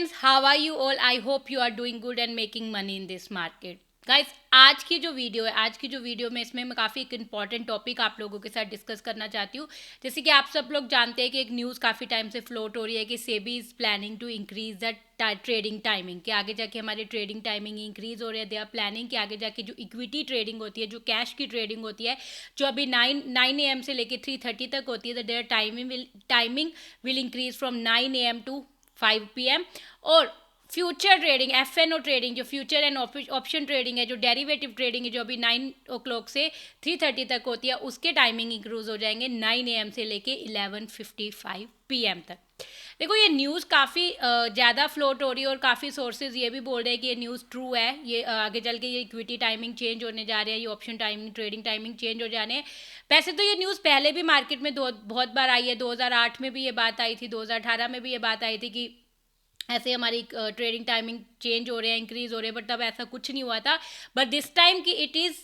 friends, how are you all? I hope you are doing good and making money in this market. Guys, आज की जो video में इसमें मैं काफ़ी एक इम्पॉर्टेंट टॉपिक आप लोगों के साथ डिस्कस करना चाहती हूँ। जैसे कि आप सब लोग जानते हैं कि एक न्यूज़ काफ़ी टाइम से फ्लोट हो रही है कि SEBI is planning to increase the trading timing, कि आगे जाके हमारी ट्रेडिंग टाइमिंग इंक्रीज हो रही है। दे आर प्लानिंग कि आगे जाके जो इक्विटी ट्रेडिंग होती है, जो कैश की ट्रेडिंग होती है, जो अभी 9 AM से लेके 3:30 तक होती है, there timing will increase from 9 AM to 5 PM। और फ्यूचर ट्रेडिंग, FNO ट्रेडिंग, जो फ्यूचर एंड ऑप्शन ट्रेडिंग है, जो डेरिवेटिव ट्रेडिंग है, जो अभी 9 o'clock से 3:30 तक होती है, उसके टाइमिंग इंक्रीज हो जाएंगे 9 AM से लेके 11:55 PM तक। देखो, ये न्यूज़ काफ़ी ज़्यादा फ्लोट हो रही है और काफ़ी सोर्सेज ये भी बोल रहे हैं कि ये न्यूज़ ट्रू है। ये आगे चल के ये इक्विटी टाइमिंग चेंज होने जा रहे हैं, ये option timing, trading timing change हो जाने हैं। वैसे तो ये न्यूज़ पहले भी मार्केट में बहुत बार आई है। 2008 में भी ये बात आई थी, 2018 में भी ये बात आई थी कि ऐसे हमारी ट्रेडिंग टाइमिंग चेंज हो रहे हैं, इंक्रीज हो रहे हैं, बट तब ऐसा कुछ नहीं हुआ था। बट दिस टाइम कि इट इज़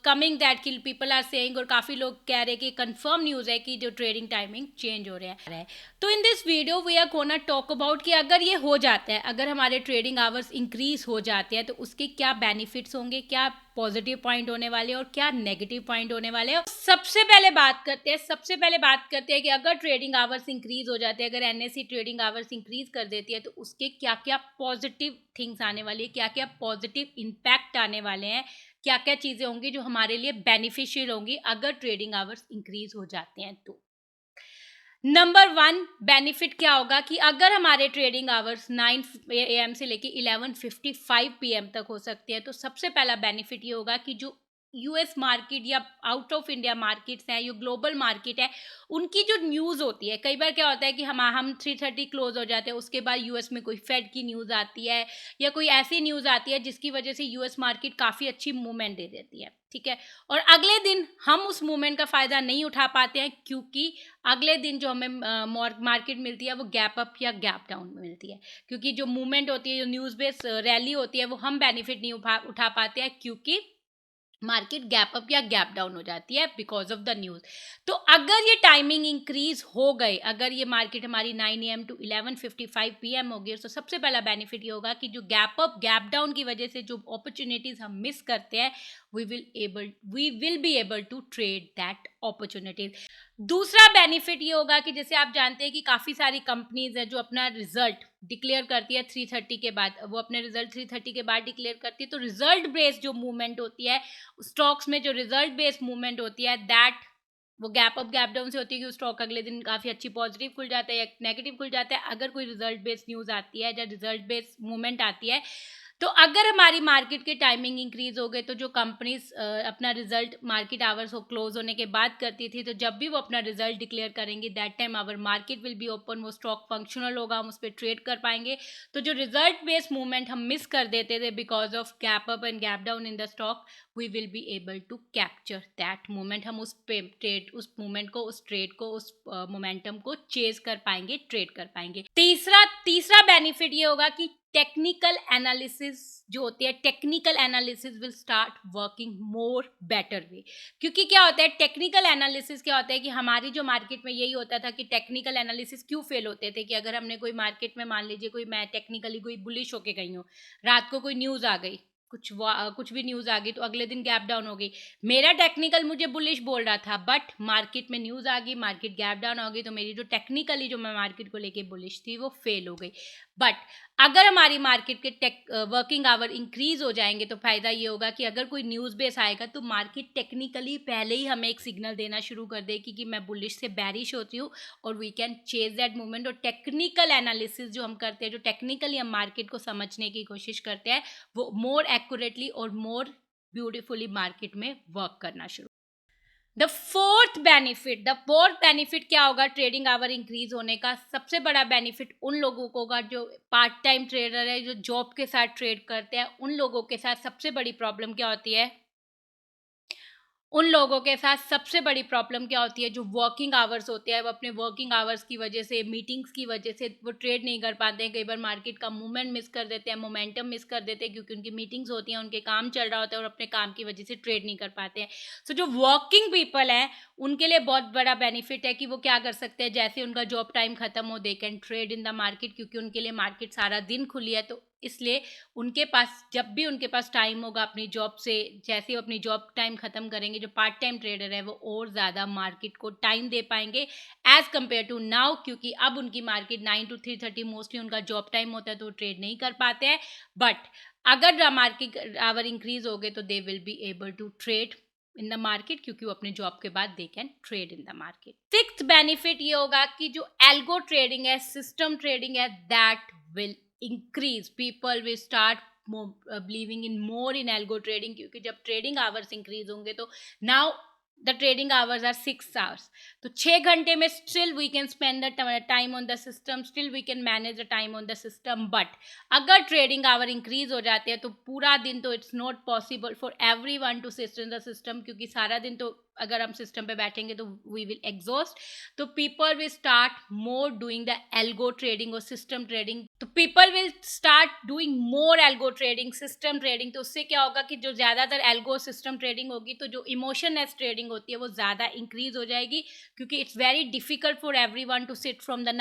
कमिंग दैट कि पीपल आर सेइंग, और काफ़ी लोग कह रहे हैं कि कंफर्म न्यूज़ है कि जो ट्रेडिंग टाइमिंग चेंज हो रहे हैं। तो in this video we are gonna talk about कि अगर ये हो जाता है, अगर हमारे ट्रेडिंग आवर्स इंक्रीज हो जाते हैं, तो उसके क्या बेनिफिट्स होंगे, क्या पॉजिटिव पॉइंट होने वाले हैं और क्या नेगेटिव पॉइंट होने वाले हैं। सबसे पहले बात करते हैं कि अगर ट्रेडिंग आवर्स इंक्रीज हो जाते हैं, अगर NSE ट्रेडिंग आवर्स इंक्रीज कर देती है, तो उसके क्या क्या पॉजिटिव थिंग्स आने वाली है, क्या क्या पॉजिटिव इम्पैक्ट आने वाले हैं, क्या क्या चीज़ें होंगी जो हमारे लिए बेनिफिशियल होंगी अगर ट्रेडिंग आवर्स इंक्रीज हो जाते हैं। तो नंबर 1 बेनिफिट क्या होगा कि अगर हमारे ट्रेडिंग आवर्स 9 AM से लेके 11:55 PM तक हो सकते हैं, तो सबसे पहला बेनिफिट ये होगा कि जो US मार्केट या आउट ऑफ इंडिया मार्केट्स हैं, जो ग्लोबल मार्केट है, उनकी जो न्यूज़ होती है, कई बार क्या होता है कि हम 3:30 क्लोज हो जाते हैं, उसके बाद US में कोई फेड की न्यूज़ आती है या कोई ऐसी न्यूज़ आती है जिसकी वजह से US मार्केट काफ़ी अच्छी मूवमेंट दे देती है, ठीक है। और अगले दिन हम उस मूवमेंट का फ़ायदा नहीं उठा पाते हैं, क्योंकि अगले दिन जो हमें मार्केट मिलती है वो गैप अप या गैप डाउन में मिलती है। क्योंकि जो मूवमेंट होती है, जो न्यूज़ बेस्ड रैली होती है, वो हम बेनिफिट नहीं उठा पाते हैं, क्योंकि मार्केट गैप अप या गैप डाउन हो जाती है बिकॉज ऑफ द न्यूज़। तो अगर ये टाइमिंग इंक्रीज हो गए, अगर ये मार्केट हमारी 9 AM टू 11:55 PM होगी, तो सबसे पहला बेनिफिट ये होगा कि जो गैप अप गैप डाउन की वजह से जो अपॉर्चुनिटीज हम मिस करते हैं, we will be able to trade that opportunities. दूसरा बेनिफिट ये होगा कि जैसे आप जानते हैं कि काफ़ी सारी कंपनीज है जो अपना रिजल्ट डिक्लेयर करती है 3:30 के बाद, वो अपने रिजल्ट 3:30 के बाद डिक्लेयर करती है। तो रिजल्ट बेस्ड जो मूवमेंट होती है स्टॉक्स में, जो रिजल्ट बेस्ड मूवमेंट होती है, दैट वो गैप अप गैप डाउन से होती है कि स्टॉक अगले दिन काफ़ी अच्छी पॉजिटिव खुल जाता है या नेगेटिव खुल जाता है। अगर कोई रिजल्ट बेस्ड न्यूज़ आती है या रिजल्ट बेस्ड मूवमेंट आती है, तो अगर हमारी मार्केट की टाइमिंग इंक्रीज हो गई, तो जो कंपनीज अपना रिजल्ट मार्केट आवर्स हो क्लोज होने के बाद करती थी, तो जब भी वो अपना रिजल्ट डिक्लेयर करेंगे, that time our market will be open, वो स्टॉक फंक्शनल होगा, हम उस पर ट्रेड कर पाएंगे। तो जो रिजल्ट बेस्ड मूवमेंट हम मिस कर देते थे because of gap up and gap down in the stock, we will be able to capture that moment. हम उस मोमेंट को, उस ट्रेड को, उस मोमेंटम को चेज कर पाएंगे, ट्रेड कर पाएंगे। तीसरा बेनिफिट ये होगा कि टेक्निकल एनालिसिस जो होती है, technical analysis will start working more better way. क्योंकि क्या होता है टेक्निकल एनालिसिस, क्या होता है कि हमारी जो मार्केट में यही होता था कि टेक्निकल एनालिसिस क्यों फेल होते थे कि अगर हमने कोई मार्केट में, मान लीजिए कोई, मैं टेक्निकली कोई बुलिश होके गई हूँ, रात को कोई न्यूज़ आ गई, कुछ भी न्यूज़ आ गई, तो अगले दिन गैप डाउन हो गई। मेरा टेक्निकल मुझे बुलिश बोल रहा था, बट मार्केट में न्यूज़ आ गई, मार्केट गैप डाउन हो गई, तो मेरी जो टेक्निकली जो मैं मार्केट को लेके बुलिश थी वो फेल हो गई। बट अगर हमारी मार्केट के वर्किंग आवर इंक्रीज हो जाएंगे, तो फायदा ये होगा कि अगर कोई न्यूज़ बेस आएगा, तो मार्केट टेक्निकली पहले ही हमें एक सिग्नल देना शुरू कर देगी कि मैं बुलिश से बैरिश होती हूँ, और we can chase that movement. और टेक्निकल एनालिसिस जो हम करते हैं, जो टेक्निकली हम मार्केट को समझने की कोशिश करते हैं, वो मोर एक्यूरेटली और मोर ब्यूटिफुली मार्केट में वर्क करना शुरू। द फोर्थ बेनिफिट क्या होगा ट्रेडिंग आवर इंक्रीज होने का? सबसे बड़ा बेनिफिट उन लोगों को होगा जो पार्ट टाइम ट्रेडर है, जो जॉब के साथ ट्रेड करते हैं। उन लोगों के साथ सबसे बड़ी प्रॉब्लम क्या होती है? उन लोगों के साथ सबसे बड़ी प्रॉब्लम क्या होती है, जो वर्किंग आवर्स होते हैं वो अपने वर्किंग आवर्स की वजह से, मीटिंग्स की वजह से वो ट्रेड नहीं कर पाते हैं। कई बार मार्केट का मूवमेंट मिस कर देते हैं, मोमेंटम मिस कर देते हैं, क्योंकि उनकी मीटिंग्स होती हैं, उनके काम चल रहा होता है और अपने काम की वजह से ट्रेड नहीं कर पाते हैं। सो जो वर्किंग पीपल हैं उनके लिए बहुत बड़ा बेनिफिट है कि वो क्या कर सकते हैं, जैसे उनका जॉब टाइम खत्म हो दे can trade in the market, क्योंकि उनके लिए मार्केट सारा दिन खुली है। तो इसलिए उनके पास जब भी उनके पास टाइम होगा अपनी जॉब से, जैसे वो अपनी जॉब टाइम खत्म करेंगे, जो पार्ट टाइम ट्रेडर है वो और ज़्यादा मार्केट को टाइम दे पाएंगे एज़ कम्पेयर टू नाउ, क्योंकि अब उनकी मार्केट 9 to 3:30 मोस्टली उनका जॉब टाइम होता है, तो वो ट्रेड नहीं कर पाते हैं। बट अगर मार्केट आवर इंक्रीज हो गए तो they will be able to trade in the market, क्योंकि वो अपने जॉब के बाद they can trade in the market. Sixth benefit ये होगा कि जो एल्गो ट्रेडिंग है, सिस्टम ट्रेडिंग है, that will increase, people will start more, believing in more in algo trading, क्योंकि जब ट्रेडिंग आवर्स इंक्रीज होंगे तो now the trading hours are 6 hours, तो 6 घंटे में still we can spend the time on the system, still we can manage the time on the system. But अगर trading hour increase हो जाते हैं तो पूरा दिन तो it's not possible for everyone to sit in the system, क्योंकि सारा दिन तो अगर हम सिस्टम पे बैठेंगे तो वी विल एग्जॉस्ट। तो people will start more doing the algo trading और सिस्टम ट्रेडिंग, तो people will start doing more algo trading, system trading. तो उससे क्या होगा कि जो ज़्यादातर एल्गो सिस्टम ट्रेडिंग होगी तो जो इमोशनलेस ट्रेडिंग होती है वो ज़्यादा इंक्रीज हो जाएगी, क्योंकि it's very difficult for everyone to sit from the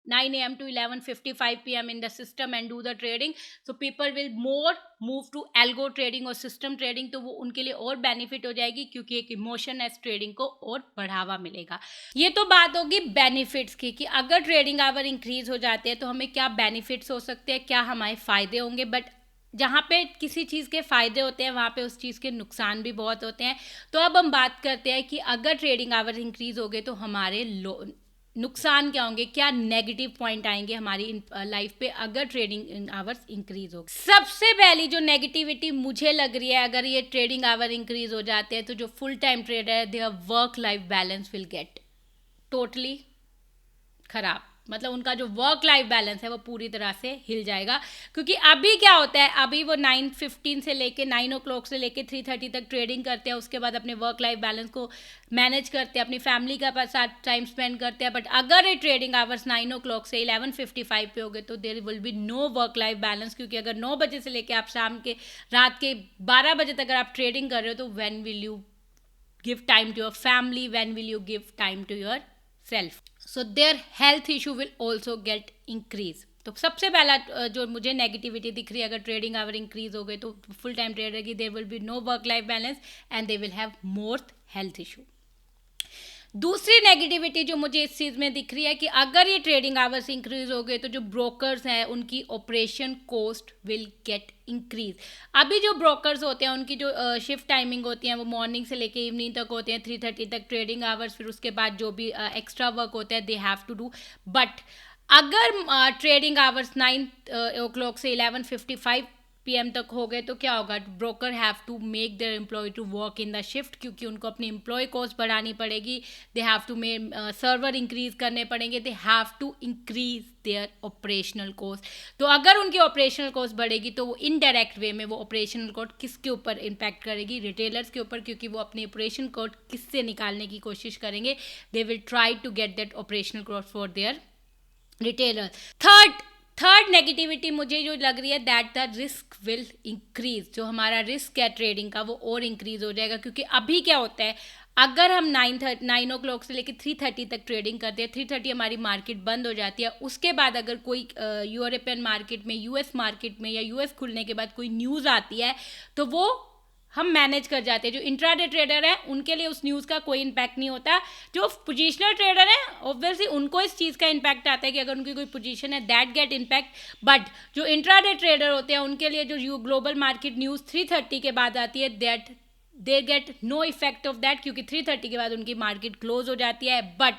9 a.m. to 11:55 p.m. in the system and do the trading. So people will more move to algo trading और system trading, तो वो उनके लिए और बेनिफिट हो जाएगी, क्योंकि एक इमोशन एस ट्रेडिंग को और बढ़ावा मिलेगा। ये तो बात होगी बेनिफिट्स की कि अगर ट्रेडिंग आवर इंक्रीज हो जाते हैं तो हमें क्या बेनिफिट्स हो सकते हैं, क्या हमारे फ़ायदे होंगे। बट जहाँ पे किसी चीज़ के फ़ायदे होते हैं वहाँ पे उस चीज़ के नुकसान भी बहुत होते हैं। तो अब हम बात करते हैं कि अगर ट्रेडिंग आवर इंक्रीज हो गए तो हमारे नुकसान क्या होंगे, क्या नेगेटिव पॉइंट आएंगे हमारी लाइफ पे अगर ट्रेडिंग आवर्स इंक्रीज हो। सबसे पहली जो नेगेटिविटी मुझे लग रही है, अगर ये ट्रेडिंग आवर इंक्रीज हो जाते हैं तो जो फुल टाइम ट्रेडर है their work life balance will get totally खराब। मतलब उनका जो वर्क लाइफ बैलेंस है वो पूरी तरह से हिल जाएगा, क्योंकि अभी क्या होता है, अभी वो 9:15 से लेके 9 o'clock से लेके 3:30 तक ट्रेडिंग करते हैं, उसके बाद अपने वर्क लाइफ बैलेंस को मैनेज करते हैं, अपनी फैमिली का साथ टाइम स्पेंड करते हैं। बट अगर ये ट्रेडिंग आवर्स 9 o'clock से 11:55 पे हो गए तो there will be no work life balance, क्योंकि अगर 9 बजे से लेके आप रात के 12 बजे तक अगर आप ट्रेडिंग कर रहे हो तो when will you give time to your family, when will you give time to your self, so there health issue will also get increase. तो सबसे पहला जो मुझे नेगेटिविटी दिख रही है, अगर ट्रेडिंग आवर इंक्रीज हो गए तो फुल टाइम ट्रेडर की there will be no work life balance and they will have more health issue. दूसरी नेगेटिविटी जो मुझे इस चीज़ में दिख रही है कि अगर ये ट्रेडिंग आवर्स इंक्रीज हो गए तो जो ब्रोकर्स हैं उनकी operation cost will get increase. अभी जो ब्रोकर्स होते हैं उनकी जो शिफ्ट टाइमिंग होती है वो मॉर्निंग से लेके इवनिंग तक होते हैं, 3:30 तक ट्रेडिंग आवर्स, फिर उसके बाद जो भी एक्स्ट्रा वर्क होता है they have to do. But अगर ट्रेडिंग आवर्स 9 o'clock से 11:55 PM तक हो गए तो क्या होगा, broker have to make their employ to work in the shift, क्योंकि उनको अपनी एम्प्लॉय कॉस्ट बढ़ानी पड़ेगी, they have to make server increase करने पड़ेंगे, they have to increase their operational cost. तो अगर उनकी ऑपरेशनल कॉस्ट बढ़ेगी तो वो इनडायरेक्ट वे में वो ऑपरेशनल कॉस्ट किसके ऊपर इम्पैक्ट करेगी, रिटेलर्स के ऊपर, क्योंकि वो अपनी ऑपरेशन कॉस्ट किससे निकालने की कोशिश करेंगे, they will try to get that operational cost for their retailer. Third negativity मुझे जो लग रही है that the risk will increase, जो हमारा रिस्क है ट्रेडिंग का वो और इंक्रीज हो जाएगा, क्योंकि अभी क्या होता है, अगर हम 9 o'clock से लेकर 3:30 तक ट्रेडिंग करते हैं, 3:30 हमारी मार्केट बंद हो जाती है, उसके बाद अगर कोई यूरोपियन मार्केट में, यूएस मार्केट में या यूएस खुलने के बाद कोई न्यूज़ आती है तो वो हम मैनेज कर जाते हैं। जो इंट्राडे ट्रेडर है उनके लिए उस न्यूज़ का कोई इम्पैक्ट नहीं होता, जो पोजिशनल ट्रेडर है ऑब्वियसली उनको इस चीज़ का इम्पैक्ट आता है कि अगर उनकी कोई पोजीशन है दैट गेट इम्पैक्ट। बट जो इंट्राडे ट्रेडर होते हैं उनके लिए जो ग्लोबल मार्केट न्यूज़ 3:30 के बाद आती है that they get no effect of that, क्योंकि 3:30 के बाद उनकी मार्केट क्लोज हो जाती है। बट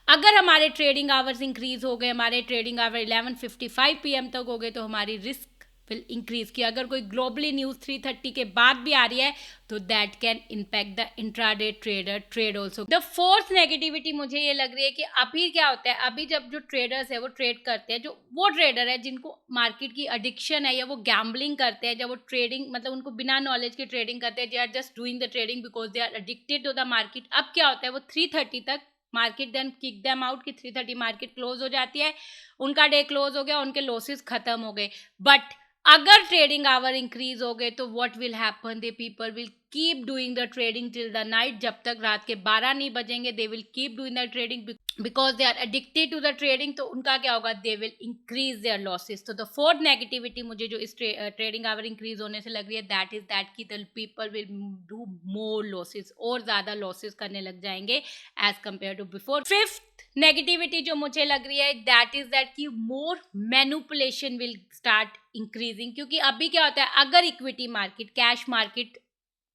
अगर हमारे ट्रेडिंग आवर्स इंक्रीज हो गए, हमारे ट्रेडिंग आवर 11:55 PM तक हो गए तो हमारी रिस्क विल इंक्रीज, कि अगर कोई ग्लोबली न्यूज़ 3:30 के बाद भी आ रही है तो that can impact the intraday trader trade also. The fourth negativity मुझे ये लग रही है कि अभी क्या होता है, अभी जब जो ट्रेडर्स है वो ट्रेड करते हैं, जो वो ट्रेडर है जिनको मार्केट की एडिक्शन है या वो गैम्बलिंग करते हैं, जब वो ट्रेडिंग मतलब उनको बिना नॉलेज के ट्रेडिंग करते हैं, they are just doing the trading because they are addicted to the market. अब क्या होता है, वो 3:30 तक market then kick them out, कि 3:30 मार्केट क्लोज हो जाती है, उनका डे क्लोज हो गया, उनके लॉसेस खत्म हो गए। बट अगर ट्रेडिंग आवर इंक्रीज हो गए तो what will happen, they people will keep doing the trading till the night, जब तक रात के 12 नहीं बजेंगे they will keep doing the trading because they are addicted to the trading. तो उनका क्या होगा, they will increase their losses. तो द फोर्थ नेगेटिविटी मुझे जो इस ट्रेडिंग आवर इंक्रीज होने से लग रही है, दैट इज दैट की the people will do more losses, और ज्यादा लॉसेस करने लग जाएंगे as compared to before. Fifth negativity जो मुझे लग रही है, दैट इज दैट की more manipulation will start increasing. क्योंकि अभी क्या होता है, अगर इक्विटी मार्केट, कैश मार्केट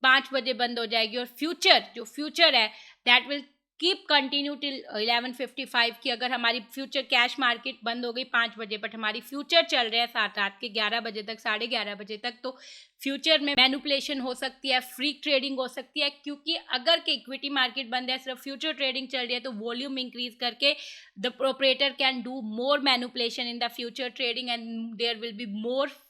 5 बजे बंद हो जाएगी और फ्यूचर है that will keep continue till 11:55, की अगर हमारी फ्यूचर कैश मार्केट बंद हो गई 5 बजे बट हमारी फ्यूचर चल रहे हैं रात के 11 बजे तक, 11:30 बजे तक, तो फ्यूचर में मैनिपुलेशन हो सकती है, फ्री ट्रेडिंग हो सकती है। क्योंकि अगर के इक्विटी मार्केट बंद है, सिर्फ फ्यूचर ट्रेडिंग चल रही है, तो वॉल्यूम इंक्रीज करके the operator can do more manipulation in the future trading and there will be more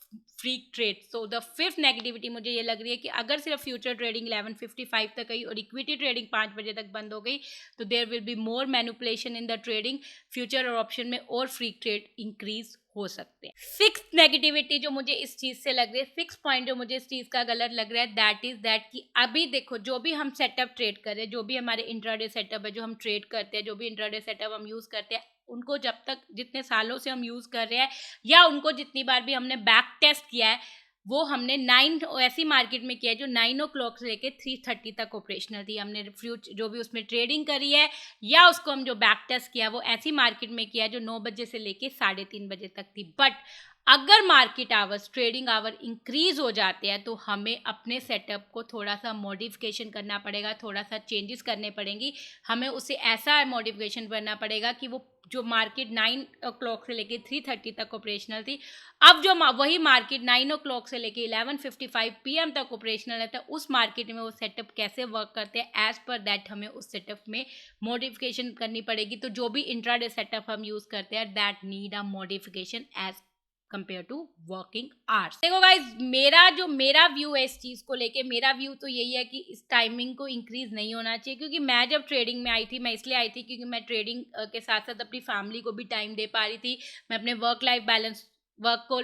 free trade. So the fifth negativity मुझे ये लग रही है कि अगर सिर्फ फ्यूचर ट्रेडिंग 11:55 तक गई और इक्विटी ट्रेडिंग 5 बजे तक बंद हो गई, तो there will be more manipulation in the trading, future और ऑप्शन में और फ्री ट्रेड इंक्रीज हो सकते हैं। सिक्स नेगेटिविटी जो मुझे इस चीज से लग रही है, 6 पॉइंट जो मुझे इस चीज का गलत लग रहा है, दैट इज दैट कि अभी देखो जो भी हम सेटअप ट्रेड कर रहे हैं, जो भी हमारे इंट्राडे सेटअप है जो हम ट्रेड करते हैं, जो भी इंट्राडे सेटअप हम यूज करते हैं, उनको जब तक जितने सालों से हम यूज कर रहे हैं या उनको जितनी बार भी हमने बैक टेस्ट किया है, वो हमने 9 ऐसी मार्केट में किया है जो 9 o'clock से लेके 3:30 तक ऑपरेशनल थी। हमने जो भी उसमें ट्रेडिंग करी है या उसको हम जो बैक टेस्ट किया वो ऐसी मार्केट में किया है जो 9 बजे से लेके 3:30 बजे तक थी। बट अगर market hours, trading hour increase हो जाते हैं तो हमें अपने सेटअप को थोड़ा सा मॉडिफिकेशन करना पड़ेगा, थोड़ा सा चेंजेस करने पड़ेंगी। हमें उसे ऐसा मॉडिफिकेशन करना पड़ेगा कि वो जो मार्केट 9 o'clock से लेके 3:30 तक ऑपरेशनल थी, अब जो वही मार्केट 9 o'clock से लेके 11:55 PM तक ऑपरेशनल है, तो उस मार्केट में वो सेटअप कैसे वर्क करते हैं, एज पर दैट हमें उस सेटअप में मॉडिफिकेशन करनी पड़ेगी। तो जो भी इंट्राडे सेटअप हम यूज करते हैं, that need a modification as compared to working hours. देखो गाइज, मेरा व्यू है इस चीज को लेके, मेरा व्यू तो यही है कि इस टाइमिंग को इंक्रीज नहीं होना चाहिए। क्योंकि मैं जब ट्रेडिंग में आई थी, मैं इसलिए आई थी क्योंकि मैं ट्रेडिंग के साथ साथ अपनी फैमिली को भी टाइम दे पा रही थी, मैं अपने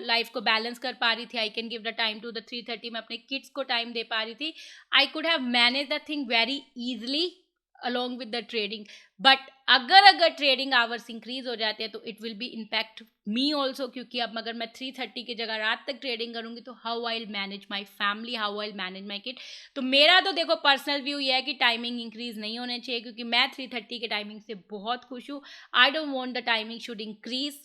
लाइफ को बैलेंस कर पा रही थी। I can give the time to the 3:30, मैं अपने किड्स को टाइम दे पा रही थी। I could have manage the thing very easily along with the trading. But अगर ट्रेडिंग आवर्स इंक्रीज हो जाते हैं तो it will be impact me also. क्योंकि अब अगर मैं 3:30 की जगह रात तक ट्रेडिंग करूंगी तो how I will manage my family, how I will manage my kid. तो मेरा तो देखो पर्सनल व्यू ये है कि टाइमिंग इंक्रीज नहीं होने चाहिए, क्योंकि मैं 3:30 के टाइमिंग से बहुत खुश हूँ। I don't want the timing should increase,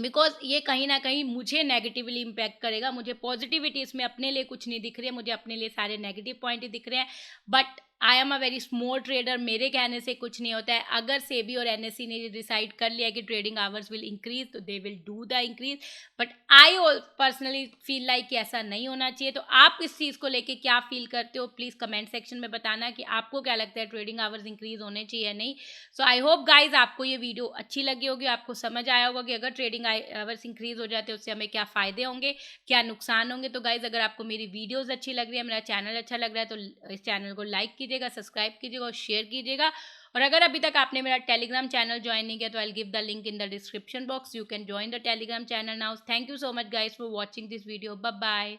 because ये कहीं ना कहीं मुझे नेगेटिवली इम्पैक्ट करेगा। मुझे पॉजिटिविटी इसमें अपने लिए कुछ नहीं दिख रही है, मुझे अपने लिए सारे नेगेटिव पॉइंट ही दिख रहे हैं। But I am a very small trader, मेरे कहने से कुछ नहीं होता है। अगर सेबी और एनएससी ने डिसाइड कर लिया कि ट्रेडिंग आवर्स विल इंक्रीज, तो they will do the increase. But I personally feel like कि ऐसा नहीं होना चाहिए। तो आप इस चीज़ को लेके क्या फील करते हो, प्लीज़ कमेंट सेक्शन में बताना कि आपको क्या लगता है, ट्रेडिंग आवर्स इंक्रीज होने चाहिए या नहीं। सो आई होप गाइज आपको ये वीडियो अच्छी लगी होगी, आपको समझ आया होगा कि अगर ट्रेडिंग आवर्स इंक्रीज हो जाते हैं उससे हमें क्या फ़ायदे होंगे, क्या नुकसान होंगे। तो गाइज अगर आपको मेरी वीडियोस अच्छी लग रही है, मेरा चैनल अच्छा लग रहा है, तो इस चैनल को लाइक कीजिएगा, सब्सक्राइब कीजिएगा और शेयर कीजिएगा। और अगर अभी तक आपने मेरा टेलीग्राम चैनल ज्वाइन नहीं किया तो I will give the link in the description box, you can join the Telegram channel now. Thank you so much guys for watching this video, bye bye.